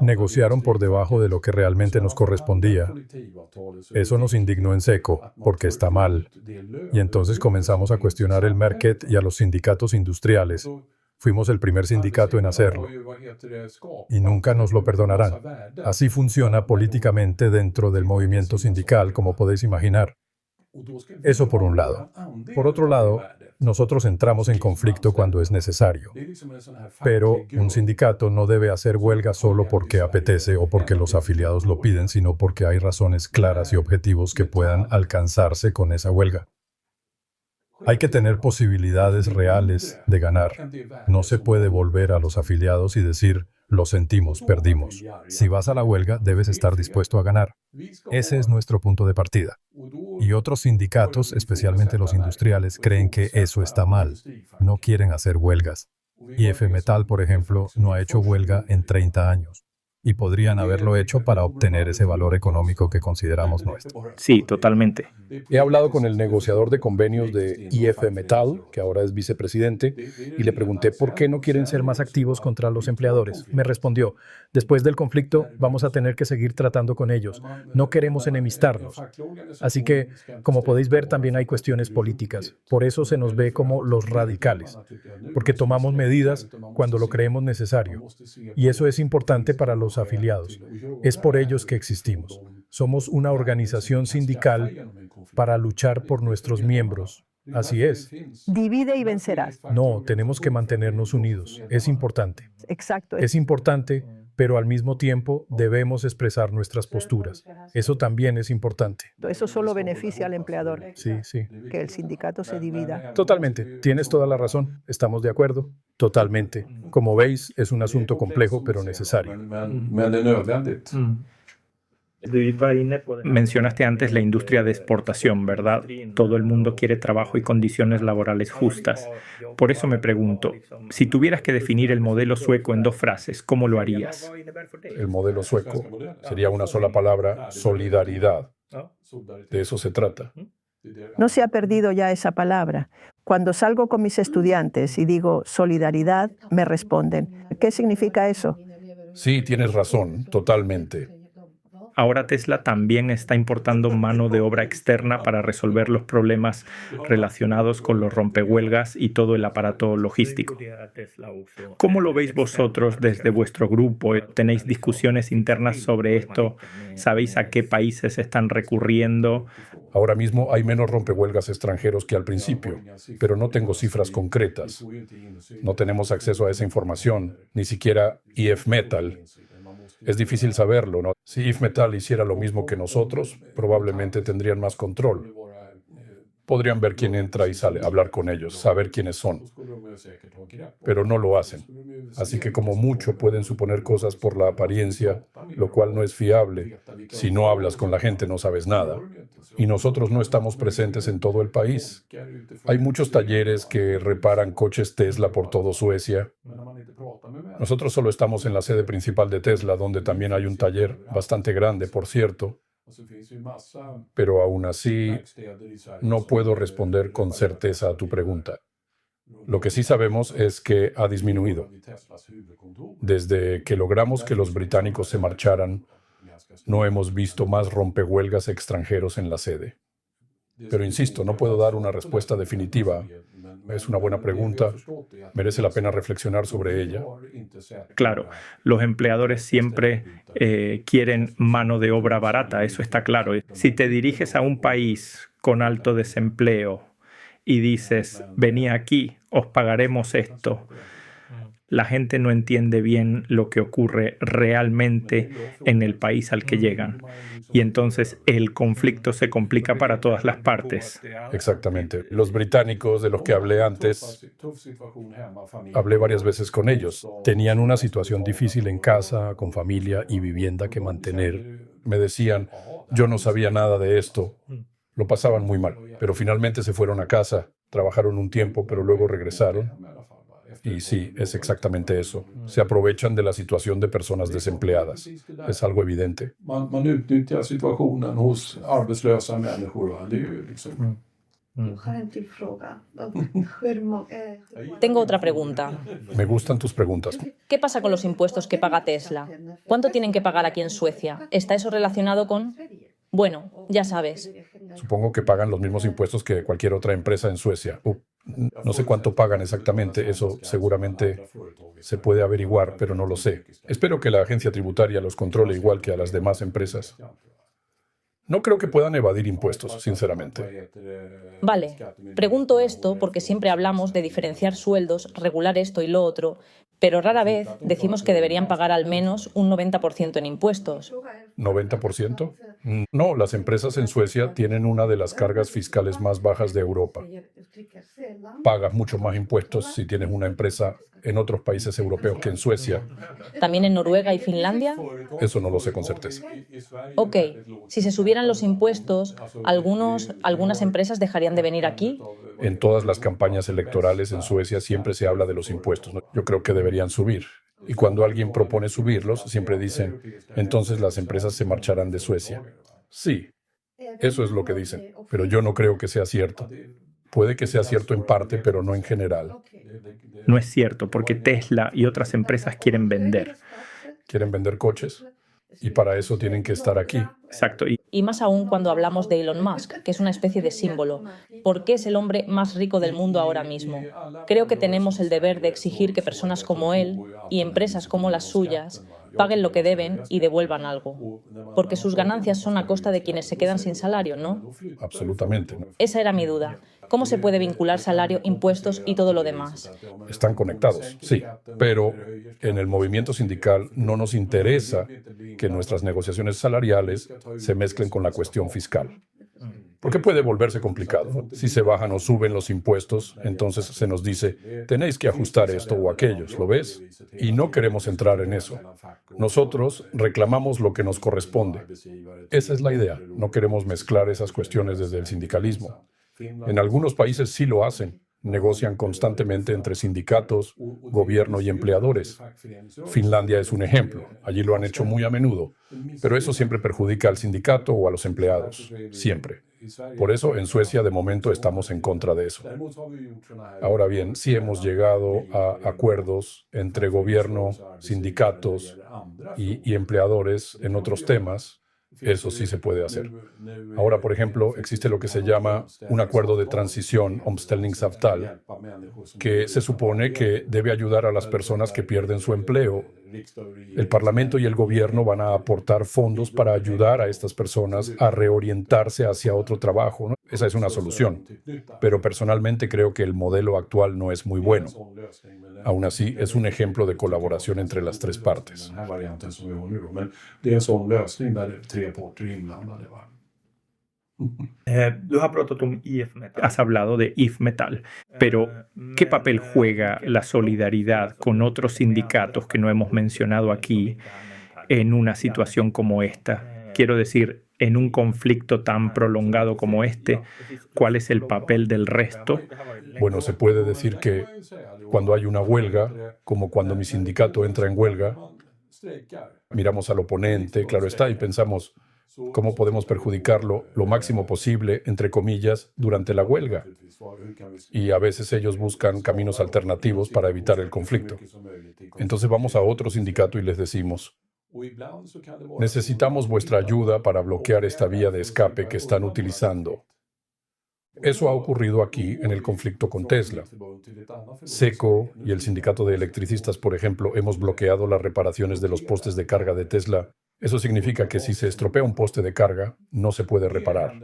Negociaron por debajo de lo que realmente nos correspondía. Eso nos indignó en Seco, porque está mal. Y entonces comenzamos a cuestionar el Merket y a los sindicatos industriales. Fuimos el primer sindicato en hacerlo. Y nunca nos lo perdonarán. Así funciona políticamente dentro del movimiento sindical, como podéis imaginar. Eso por un lado. Por otro lado, nosotros entramos en conflicto cuando es necesario. Pero un sindicato no debe hacer huelga solo porque apetece o porque los afiliados lo piden, sino porque hay razones claras y objetivos que puedan alcanzarse con esa huelga. Hay que tener posibilidades reales de ganar. No se puede volver a los afiliados y decir, lo sentimos, perdimos. Si vas a la huelga, debes estar dispuesto a ganar. Ese es nuestro punto de partida. Y otros sindicatos, especialmente los industriales, creen que eso está mal. No quieren hacer huelgas. IF Metal, por ejemplo, no ha hecho huelga en 30 años. Y podrían haberlo hecho para obtener ese valor económico que consideramos nuestro. Sí, totalmente. He hablado con el negociador de convenios de IF Metal, que ahora es vicepresidente, y le pregunté por qué no quieren ser más activos contra los empleadores. Me respondió, después del conflicto vamos a tener que seguir tratando con ellos. No queremos enemistarnos. Así que, como podéis ver, también hay cuestiones políticas. Por eso se nos ve como los radicales, porque tomamos medidas cuando lo creemos necesario. Y eso es importante para los afiliados. Es por ellos que existimos. Somos una organización sindical para luchar por nuestros miembros. Así es. Divide y vencerás. No, tenemos que mantenernos unidos. Es importante. Exacto. Es importante, pero al mismo tiempo debemos expresar nuestras posturas. Eso también es importante. Eso solo beneficia al empleador, Sí, sí. que el sindicato se divida. Totalmente. Tienes toda la razón. ¿Estamos de acuerdo? Totalmente. Como veis, es un asunto complejo, pero necesario. Mencionaste antes la industria de exportación, ¿verdad? Todo el mundo quiere trabajo y condiciones laborales justas. Por eso me pregunto, si tuvieras que definir el modelo sueco en 2 frases, ¿cómo lo harías? El modelo sueco sería una sola palabra, solidaridad. De eso se trata. No se ha perdido ya esa palabra. Cuando salgo con mis estudiantes y digo solidaridad, me responden, ¿qué significa eso? Sí, tienes razón, totalmente. Ahora Tesla también está importando mano de obra externa para resolver los problemas relacionados con los rompehuelgas y todo el aparato logístico. ¿Cómo lo veis vosotros desde vuestro grupo? ¿Tenéis discusiones internas sobre esto? ¿Sabéis a qué países están recurriendo? Ahora mismo hay menos rompehuelgas extranjeros que al principio, pero no tengo cifras concretas. No tenemos acceso a esa información, ni siquiera IF Metal. Es difícil saberlo, ¿no? Si IF Metal hiciera lo mismo que nosotros, probablemente tendrían más control. Podrían ver quién entra y sale, hablar con ellos, saber quiénes son. Pero no lo hacen. Así que como mucho pueden suponer cosas por la apariencia, lo cual no es fiable. Si no hablas con la gente no sabes nada. Y nosotros no estamos presentes en todo el país. Hay muchos talleres que reparan coches Tesla por todo Suecia. Nosotros solo estamos en la sede principal de Tesla, donde también hay un taller bastante grande, por cierto. Pero aún así, no puedo responder con certeza a tu pregunta. Lo que sí sabemos es que ha disminuido. Desde que logramos que los británicos se marcharan, no hemos visto más rompehuelgas extranjeros en la sede. Pero insisto, no puedo dar una respuesta definitiva. Es una buena pregunta. Merece la pena reflexionar sobre ella. Claro, los empleadores siempre quieren mano de obra barata, eso está claro. Si te diriges a un país con alto desempleo y dices, vení aquí, os pagaremos esto, la gente no entiende bien lo que ocurre realmente en el país al que llegan. Y entonces el conflicto se complica para todas las partes. Exactamente. Los británicos, de los que hablé antes, hablé varias veces con ellos. Tenían una situación difícil en casa, con familia y vivienda que mantener. Me decían, yo no sabía nada de esto. Lo pasaban muy mal. Pero finalmente se fueron a casa, trabajaron un tiempo, pero luego regresaron. Y sí, es exactamente eso. Se aprovechan de la situación de personas desempleadas. Es algo evidente. Tengo otra pregunta. Me gustan tus preguntas. ¿Qué pasa con los impuestos que paga Tesla? ¿Cuánto tienen que pagar aquí en Suecia? ¿Está eso relacionado con...? Bueno, ya sabes. Supongo que pagan los mismos impuestos que cualquier otra empresa en Suecia. No sé cuánto pagan exactamente, eso seguramente se puede averiguar, pero no lo sé. Espero que la agencia tributaria los controle igual que a las demás empresas. No creo que puedan evadir impuestos, sinceramente. Vale, pregunto esto porque siempre hablamos de diferenciar sueldos, regular esto y lo otro, pero rara vez decimos que deberían pagar al menos un 90% en impuestos. ¿90%? No, las empresas en Suecia tienen una de las cargas fiscales más bajas de Europa. Pagas mucho más impuestos si tienes una empresa en otros países europeos que en Suecia. ¿También en Noruega y Finlandia? Eso no lo sé con certeza. Ok, si se subieran los impuestos, algunas empresas dejarían de venir aquí. En todas las campañas electorales en Suecia siempre se habla de los impuestos, ¿no? Yo creo que deberían subir. Y cuando alguien propone subirlos, siempre dicen, entonces las empresas se marcharán de Suecia. Sí, eso es lo que dicen, pero yo no creo que sea cierto. Puede que sea cierto en parte, pero no en general. No es cierto, porque Tesla y otras empresas quieren vender. Quieren vender coches y para eso tienen que estar aquí. Exacto. Y más aún cuando hablamos de Elon Musk, que es una especie de símbolo. ¿Por qué es el hombre más rico del mundo ahora mismo? Creo que tenemos el deber de exigir que personas como él y empresas como las suyas paguen lo que deben y devuelvan algo. Porque sus ganancias son a costa de quienes se quedan sin salario, ¿no? Absolutamente, ¿no? Esa era mi duda. ¿Cómo se puede vincular salario, impuestos y todo lo demás? Están conectados, sí, pero en el movimiento sindical no nos interesa que nuestras negociaciones salariales se mezclen con la cuestión fiscal. Porque puede volverse complicado. Si se bajan o suben los impuestos, entonces se nos dice, tenéis que ajustar esto o aquello, ¿lo ves? Y no queremos entrar en eso. Nosotros reclamamos lo que nos corresponde. Esa es la idea. No queremos mezclar esas cuestiones desde el sindicalismo. En algunos países sí lo hacen. Negocian constantemente entre sindicatos, gobierno y empleadores. Finlandia es un ejemplo. Allí lo han hecho muy a menudo. Pero eso siempre perjudica al sindicato o a los empleados. Siempre. Por eso en Suecia de momento estamos en contra de eso. Ahora bien, sí hemos llegado a acuerdos entre gobierno, sindicatos y empleadores en otros temas. Eso sí se puede hacer. Ahora, por ejemplo, existe lo que se llama un acuerdo de transición, omställningsavtal, que se supone que debe ayudar a las personas que pierden su empleo. El Parlamento y el gobierno van a aportar fondos para ayudar a estas personas a reorientarse hacia otro trabajo, ¿no? Esa es una solución. Pero personalmente creo que el modelo actual no es muy bueno. Aún así, es un ejemplo de colaboración entre las tres partes. Has hablado de IF Metal, pero ¿qué papel juega la solidaridad con otros sindicatos que no hemos mencionado aquí en una situación como esta? Quiero decir, en un conflicto tan prolongado como este, ¿cuál es el papel del resto? Bueno, se puede decir que cuando hay una huelga, como cuando mi sindicato entra en huelga, miramos al oponente, claro está, y pensamos, ¿cómo podemos perjudicarlo lo máximo posible, entre comillas, durante la huelga? Y a veces ellos buscan caminos alternativos para evitar el conflicto. Entonces vamos a otro sindicato y les decimos, necesitamos vuestra ayuda para bloquear esta vía de escape que están utilizando. Eso ha ocurrido aquí en el conflicto con Tesla. SECO y el sindicato de electricistas, por ejemplo, hemos bloqueado las reparaciones de los postes de carga de Tesla. Eso significa que si se estropea un poste de carga, no se puede reparar.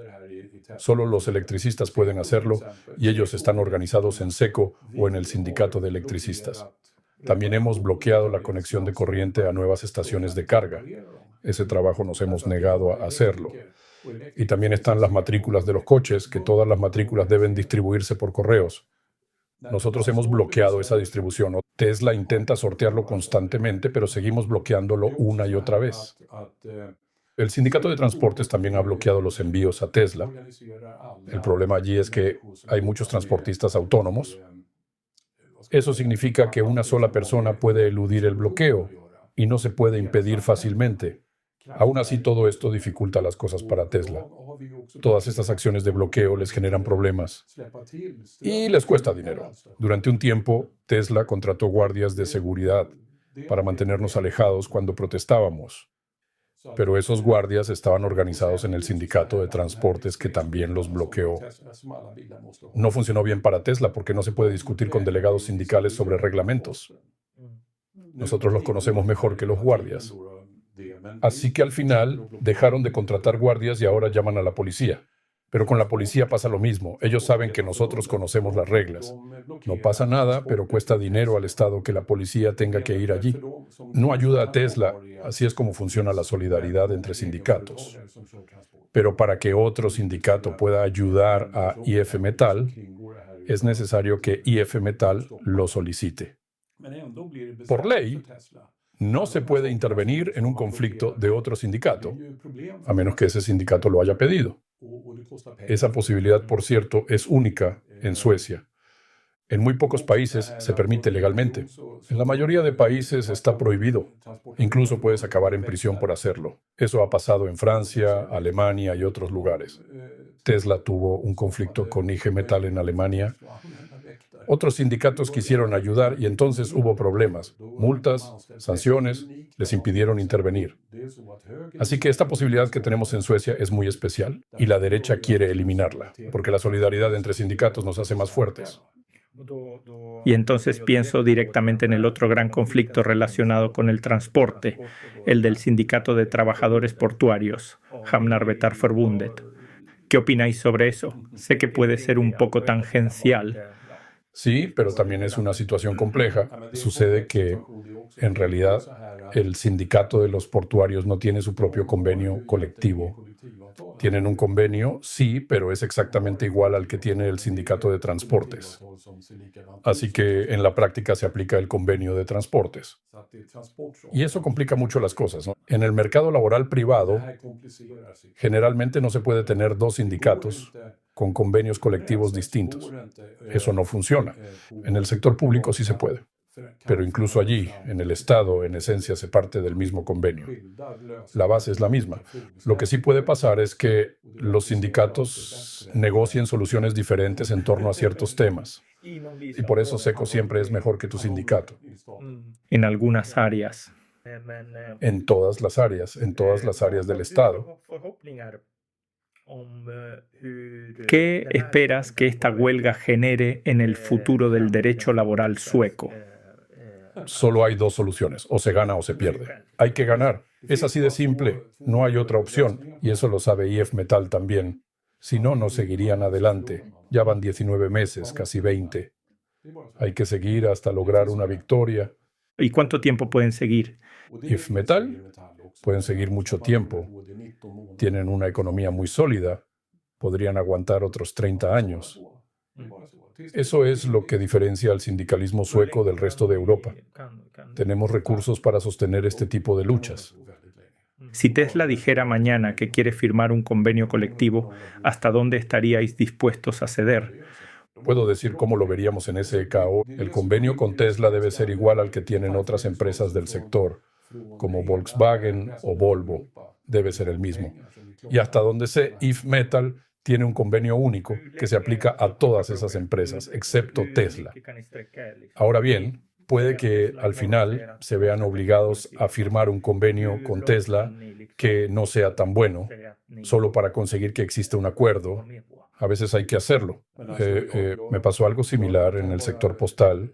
Solo los electricistas pueden hacerlo y ellos están organizados en SECO o en el sindicato de electricistas. También hemos bloqueado la conexión de corriente a nuevas estaciones de carga. Ese trabajo nos hemos negado a hacerlo. Y también están las matrículas de los coches, que todas las matrículas deben distribuirse por correos. Nosotros hemos bloqueado esa distribución. Tesla intenta sortearlo constantemente, pero seguimos bloqueándolo una y otra vez. El sindicato de transportes también ha bloqueado los envíos a Tesla. El problema allí es que hay muchos transportistas autónomos. Eso significa que una sola persona puede eludir el bloqueo y no se puede impedir fácilmente. Aún así, todo esto dificulta las cosas para Tesla. Todas estas acciones de bloqueo les generan problemas y les cuesta dinero. Durante un tiempo, Tesla contrató guardias de seguridad para mantenernos alejados cuando protestábamos. Pero esos guardias estaban organizados en el sindicato de transportes que también los bloqueó. No funcionó bien para Tesla porque no se puede discutir con delegados sindicales sobre reglamentos. Nosotros los conocemos mejor que los guardias. Así que al final dejaron de contratar guardias y ahora llaman a la policía. Pero con la policía pasa lo mismo. Ellos saben que nosotros conocemos las reglas. No pasa nada, pero cuesta dinero al Estado que la policía tenga que ir allí. No ayuda a Tesla. Así es como funciona la solidaridad entre sindicatos. Pero para que otro sindicato pueda ayudar a IF Metal, es necesario que IF Metal lo solicite. Por ley, no se puede intervenir en un conflicto de otro sindicato, a menos que ese sindicato lo haya pedido. Esa posibilidad, por cierto, es única en Suecia. En muy pocos países se permite legalmente. En la mayoría de países está prohibido. Incluso puedes acabar en prisión por hacerlo. Eso ha pasado en Francia, Alemania y otros lugares. Tesla tuvo un conflicto con IG Metall en Alemania. Otros sindicatos quisieron ayudar y entonces hubo problemas. Multas, sanciones, les impidieron intervenir. Así que esta posibilidad que tenemos en Suecia es muy especial y la derecha quiere eliminarla, porque la solidaridad entre sindicatos nos hace más fuertes. Y entonces pienso directamente en el otro gran conflicto relacionado con el transporte, el del Sindicato de Trabajadores Portuarios, Hamnarbetarförbundet. ¿Qué opináis sobre eso? Sé que puede ser un poco tangencial. Sí, pero también es una situación compleja. Sucede que, en realidad, el sindicato de los portuarios no tiene su propio convenio colectivo. Tienen un convenio, sí, pero es exactamente igual al que tiene el sindicato de transportes. Así que en la práctica se aplica el convenio de transportes. Y eso complica mucho las cosas, ¿no? En el mercado laboral privado, generalmente no se puede tener dos sindicatos con convenios colectivos distintos. Eso no funciona. En el sector público sí se puede. Pero incluso allí, en el Estado, en esencia, se parte del mismo convenio. La base es la misma. Lo que sí puede pasar es que los sindicatos negocien soluciones diferentes en torno a ciertos temas. Y por eso SECO siempre es mejor que tu sindicato. En algunas áreas. En todas las áreas del Estado. ¿Qué esperas que esta huelga genere en el futuro del derecho laboral sueco? Solo hay dos soluciones, o se gana o se pierde. Hay que ganar. Es así de simple, no hay otra opción, y eso lo sabe IF Metall también. Si no, no seguirían adelante. Ya van 19 meses, casi 20. Hay que seguir hasta lograr una victoria. ¿Y cuánto tiempo pueden seguir? IF Metall pueden seguir mucho tiempo. Tienen una economía muy sólida. Podrían aguantar otros 30 años. Eso es lo que diferencia al sindicalismo sueco del resto de Europa. Tenemos recursos para sostener este tipo de luchas. Si Tesla dijera mañana que quiere firmar un convenio colectivo, ¿hasta dónde estaríais dispuestos a ceder? Puedo decir cómo lo veríamos en ese SECO. El convenio con Tesla debe ser igual al que tienen otras empresas del sector, como Volkswagen o Volvo. Debe ser el mismo. Y hasta donde sé, IF Metall tiene un convenio único que se aplica a todas esas empresas, excepto Tesla. Ahora bien, puede que al final se vean obligados a firmar un convenio con Tesla que no sea tan bueno, solo para conseguir que exista un acuerdo. A veces hay que hacerlo. Me pasó algo similar en el sector postal.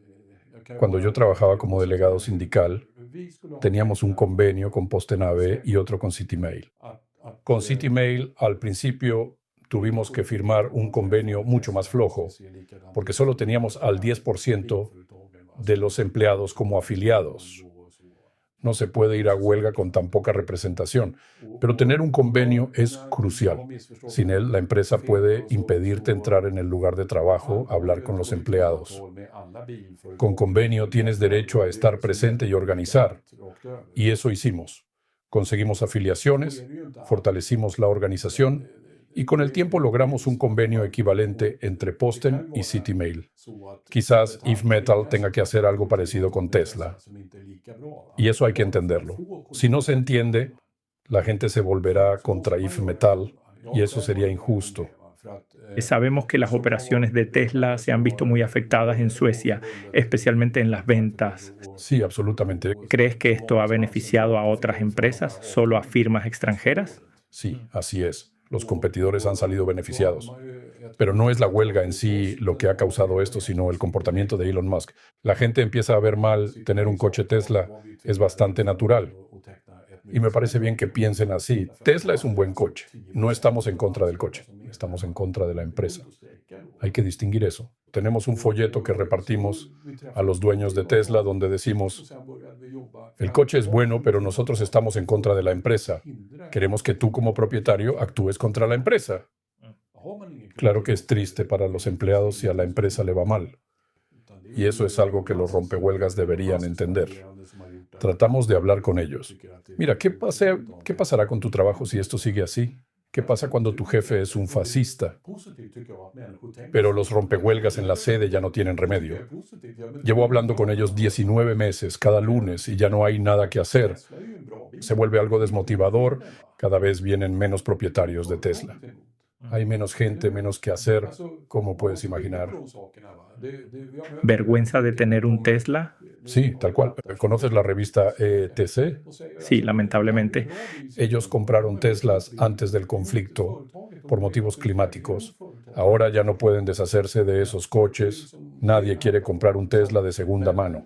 Cuando yo trabajaba como delegado sindical, teníamos un convenio con PostNV y otro con CityMail. Con CityMail, al principio, tuvimos que firmar un convenio mucho más flojo, porque solo teníamos al 10% de los empleados como afiliados. No se puede ir a huelga con tan poca representación, pero tener un convenio es crucial. Sin él, la empresa puede impedirte entrar en el lugar de trabajo, hablar con los empleados. Con convenio tienes derecho a estar presente y organizar, y eso hicimos. Conseguimos afiliaciones, fortalecimos la organización, y con el tiempo logramos un convenio equivalente entre Posten y CityMail. Quizás IF Metall tenga que hacer algo parecido con Tesla. Y eso hay que entenderlo. Si no se entiende, la gente se volverá contra IF Metall y eso sería injusto. Sabemos que las operaciones de Tesla se han visto muy afectadas en Suecia, especialmente en las ventas. Sí, absolutamente. ¿Crees que esto ha beneficiado a otras empresas, solo a firmas extranjeras? Sí, así es. Los competidores han salido beneficiados. Pero no es la huelga en sí lo que ha causado esto, sino el comportamiento de Elon Musk. La gente empieza a ver mal tener un coche Tesla. Es bastante natural. Y me parece bien que piensen así. Tesla es un buen coche. No estamos en contra del coche, estamos en contra de la empresa. Hay que distinguir eso. Tenemos un folleto que repartimos a los dueños de Tesla donde decimos, el coche es bueno, pero nosotros estamos en contra de la empresa. Queremos que tú como propietario actúes contra la empresa. Claro que es triste para los empleados si a la empresa le va mal. Y eso es algo que los rompehuelgas deberían entender. Tratamos de hablar con ellos. Mira, ¿qué pasará con tu trabajo si esto sigue así? ¿Qué pasa cuando tu jefe es un fascista? Pero los rompehuelgas en la sede ya no tienen remedio. Llevo hablando con ellos 19 meses, cada lunes, y ya no hay nada que hacer. Se vuelve algo desmotivador. Cada vez vienen menos propietarios de Tesla. Hay menos gente, menos que hacer, como puedes imaginar. ¿Vergüenza de tener un Tesla? Sí, tal cual. ¿Conoces la revista ETC? Sí, lamentablemente. Ellos compraron Teslas antes del conflicto por motivos climáticos. Ahora ya no pueden deshacerse de esos coches. Nadie quiere comprar un Tesla de segunda mano.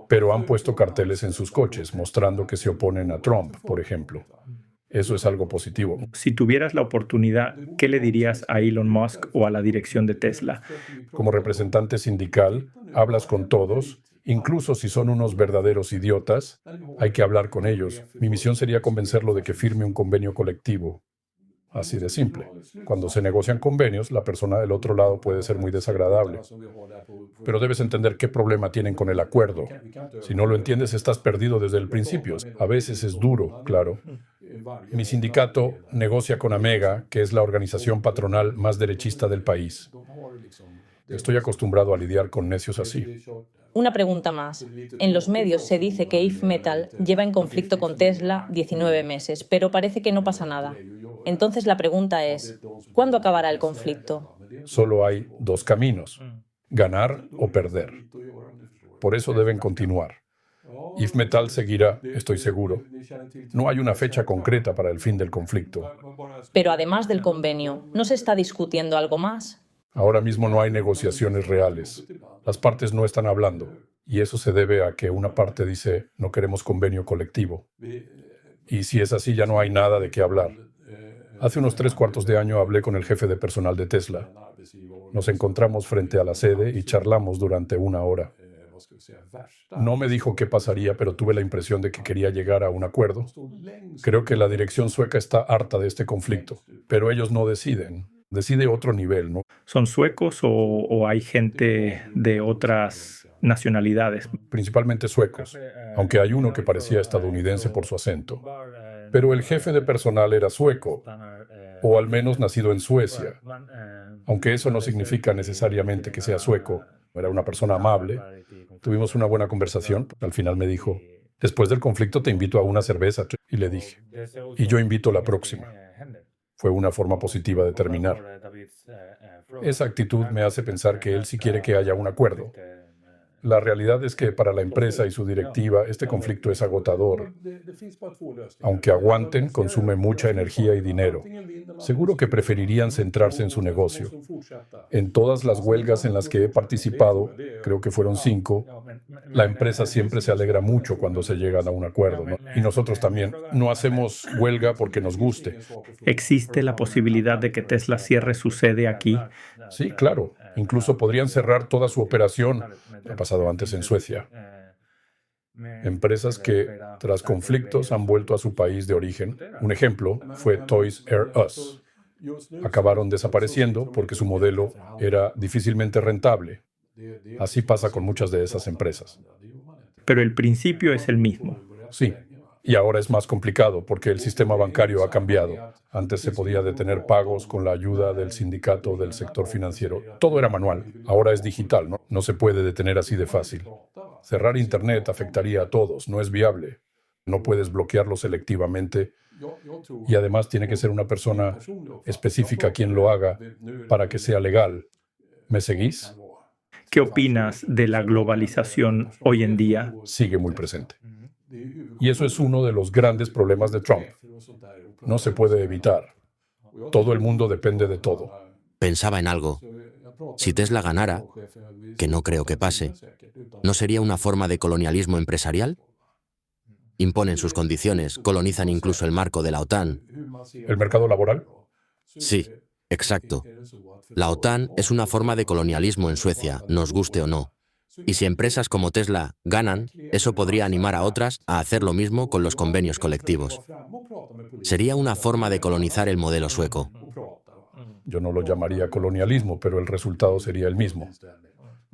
Pero han puesto carteles en sus coches mostrando que se oponen a Trump, por ejemplo. Eso es algo positivo. Si tuvieras la oportunidad, ¿qué le dirías a Elon Musk o a la dirección de Tesla? Como representante sindical, hablas con todos, incluso si son unos verdaderos idiotas, hay que hablar con ellos. Mi misión sería convencerlo de que firme un convenio colectivo. Así de simple. Cuando se negocian convenios, la persona del otro lado puede ser muy desagradable. Pero debes entender qué problema tienen con el acuerdo. Si no lo entiendes, estás perdido desde el principio. A veces es duro, claro. Mi sindicato negocia con Amega, que es la organización patronal más derechista del país. Estoy acostumbrado a lidiar con necios así. Una pregunta más. En los medios se dice que IF Metal lleva en conflicto con Tesla 19 meses, pero parece que no pasa nada. Entonces la pregunta es, ¿cuándo acabará el conflicto? Solo hay dos caminos, ganar o perder. Por eso deben continuar. IF Metal seguirá, estoy seguro. No hay una fecha concreta para el fin del conflicto. Pero además del convenio, ¿no se está discutiendo algo más? Ahora mismo no hay negociaciones reales. Las partes no están hablando. Y eso se debe a que una parte dice, no queremos convenio colectivo. Y si es así, ya no hay nada de qué hablar. Hace unos 3/4 de año hablé con el jefe de personal de Tesla. Nos encontramos frente a la sede y charlamos durante 1 hora. No me dijo qué pasaría, pero tuve la impresión de que quería llegar a un acuerdo. Creo que la dirección sueca está harta de este conflicto, pero ellos no deciden. Decide otro nivel, ¿no? ¿Son suecos o hay gente de otras nacionalidades? Principalmente suecos, aunque hay uno que parecía estadounidense por su acento. Pero el jefe de personal era sueco, o al menos nacido en Suecia, aunque eso no significa necesariamente que sea sueco. Era una persona amable. Tuvimos una buena conversación. Al final me dijo, después del conflicto te invito a una cerveza. Y le dije, y yo invito la próxima. Fue una forma positiva de terminar. Esa actitud me hace pensar que él sí quiere que haya un acuerdo. La realidad es que para la empresa y su directiva este conflicto es agotador. Aunque aguanten, consume mucha energía y dinero. Seguro que preferirían centrarse en su negocio. En todas las huelgas en las que he participado, creo que fueron 5, la empresa siempre se alegra mucho cuando se llegan a un acuerdo, ¿no? Y nosotros también. No hacemos huelga porque nos guste. ¿Existe la posibilidad de que Tesla cierre su sede aquí? Sí, claro. Incluso podrían cerrar toda su operación. Ha pasado antes en Suecia. Empresas que, tras conflictos, han vuelto a su país de origen. Un ejemplo fue Toys R Us. Acabaron desapareciendo porque su modelo era difícilmente rentable. Así pasa con muchas de esas empresas. Pero el principio es el mismo. Sí. Y ahora es más complicado porque el sistema bancario ha cambiado. Antes se podía detener pagos con la ayuda del sindicato del sector financiero. Todo era manual. Ahora es digital, ¿no? No se puede detener así de fácil. Cerrar Internet afectaría a todos. No es viable. No puedes bloquearlo selectivamente. Y además tiene que ser una persona específica quien lo haga para que sea legal. ¿Me seguís? ¿Qué opinas de la globalización hoy en día? Sigue muy presente. Y eso es uno de los grandes problemas de Trump. No se puede evitar. Todo el mundo depende de todo. Pensaba en algo. Si Tesla ganara, que no creo que pase, ¿no sería una forma de colonialismo empresarial? imponen sus condiciones, colonizan incluso el marco de la OTAN. ¿El mercado laboral? Sí, exacto. La OTAN es una forma de colonialismo en Suecia, nos guste o no. Y si empresas como Tesla ganan, eso podría animar a otras a hacer lo mismo con los convenios colectivos. Sería una forma de colonizar el modelo sueco. Yo no lo llamaría colonialismo, pero el resultado sería el mismo.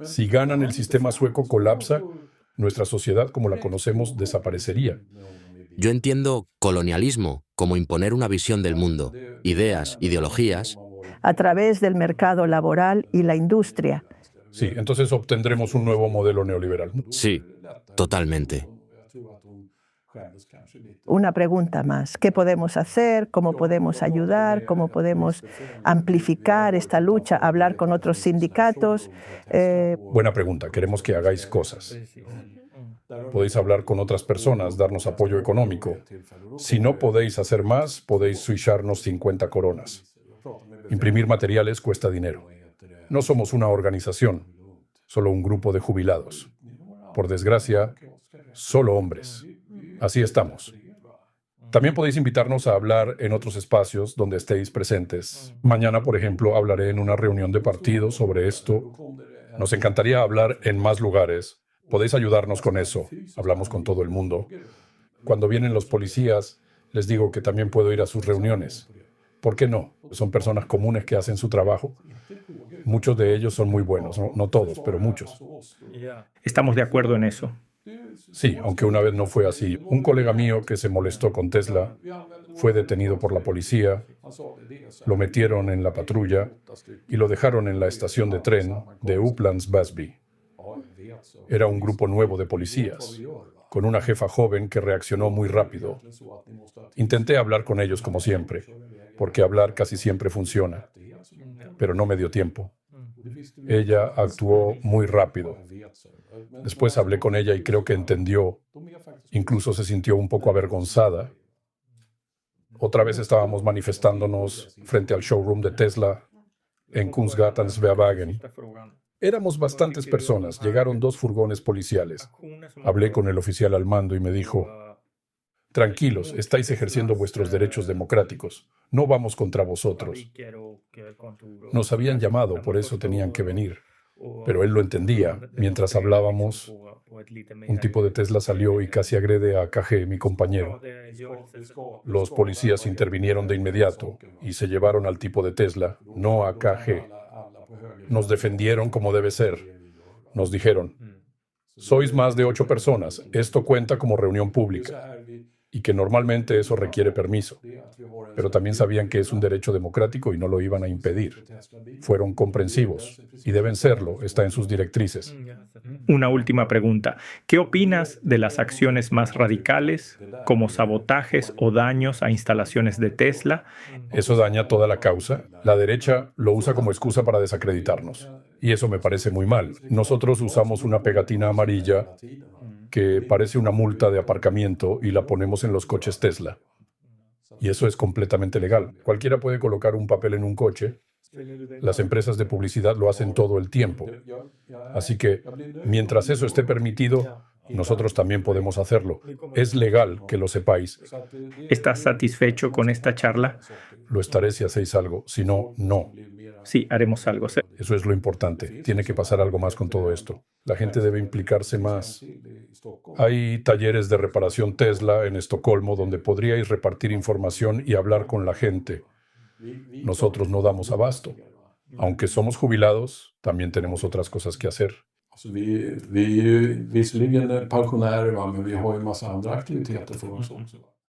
Si ganan, el sistema sueco colapsa, nuestra sociedad como la conocemos desaparecería. Yo entiendo colonialismo como imponer una visión del mundo, ideas, ideologías. A través del mercado laboral y la industria. Sí, entonces obtendremos un nuevo modelo neoliberal. Sí, totalmente. Una pregunta más. ¿Qué podemos hacer? ¿Cómo podemos ayudar? ¿Cómo podemos amplificar esta lucha? ¿Hablar con otros sindicatos? Buena pregunta. Queremos que hagáis cosas. Podéis hablar con otras personas, darnos apoyo económico. Si no podéis hacer más, podéis switcharnos 50 coronas. Imprimir materiales cuesta dinero. No somos una organización, solo un grupo de jubilados. Por desgracia, solo hombres. Así estamos. También podéis invitarnos a hablar en otros espacios donde estéis presentes. Mañana, por ejemplo, hablaré en una reunión de partido sobre esto. Nos encantaría hablar en más lugares. Podéis ayudarnos con eso. Hablamos con todo el mundo. Cuando vienen los policías, les digo que también puedo ir a sus reuniones. ¿Por qué no? Son personas comunes que hacen su trabajo. Muchos de ellos son muy buenos, no todos, pero muchos. Estamos de acuerdo en eso. Sí, aunque una vez no fue así. Un colega mío que se molestó con Tesla fue detenido por la policía, lo metieron en la patrulla y lo dejaron en la estación de tren de Upplands Väsby. Era un grupo nuevo de policías, con una jefa joven que reaccionó muy rápido. Intenté hablar con ellos como siempre, porque hablar casi siempre funciona, pero no me dio tiempo. Ella actuó muy rápido. Después hablé con ella y creo que entendió. Incluso se sintió un poco avergonzada. Otra vez estábamos manifestándonos frente al showroom de Tesla en Kungsgatan Sveavägen. Éramos bastantes personas. Llegaron 2 furgones policiales. Hablé con el oficial al mando y me dijo: tranquilos, estáis ejerciendo vuestros derechos democráticos. No vamos contra vosotros. Nos habían llamado, por eso tenían que venir. Pero él lo entendía. Mientras hablábamos, un tipo de Tesla salió y casi agrede a KG, mi compañero. Los policías intervinieron de inmediato y se llevaron al tipo de Tesla, no a KG. Nos defendieron como debe ser. Nos dijeron: sois más de 8 personas. Esto cuenta como reunión pública. Y que normalmente eso requiere permiso. Pero también sabían que es un derecho democrático y no lo iban a impedir. Fueron comprensivos. Y deben serlo. Está en sus directrices. Una última pregunta. ¿Qué opinas de las acciones más radicales, como sabotajes o daños a instalaciones de Tesla? Eso daña toda la causa. La derecha lo usa como excusa para desacreditarnos. Y eso me parece muy mal. Nosotros usamos una pegatina amarilla que parece una multa de aparcamiento y la ponemos en los coches Tesla. Y eso es completamente legal. Cualquiera puede colocar un papel en un coche. Las empresas de publicidad lo hacen todo el tiempo. Así que, mientras eso esté permitido, nosotros también podemos hacerlo. Es legal, que lo sepáis. ¿Estás satisfecho con esta charla? Lo estaré si hacéis algo. Si no, no. Sí, haremos algo. Eso es lo importante. Tiene que pasar algo más con todo esto. La gente debe implicarse más. Hay talleres de reparación Tesla en Estocolmo donde podríais repartir información y hablar con la gente. Nosotros no damos abasto. Aunque somos jubilados, también tenemos otras cosas que hacer. Vi är ju visserligen pensionärer, men vi har ju en massa andra aktiviteter för oss också.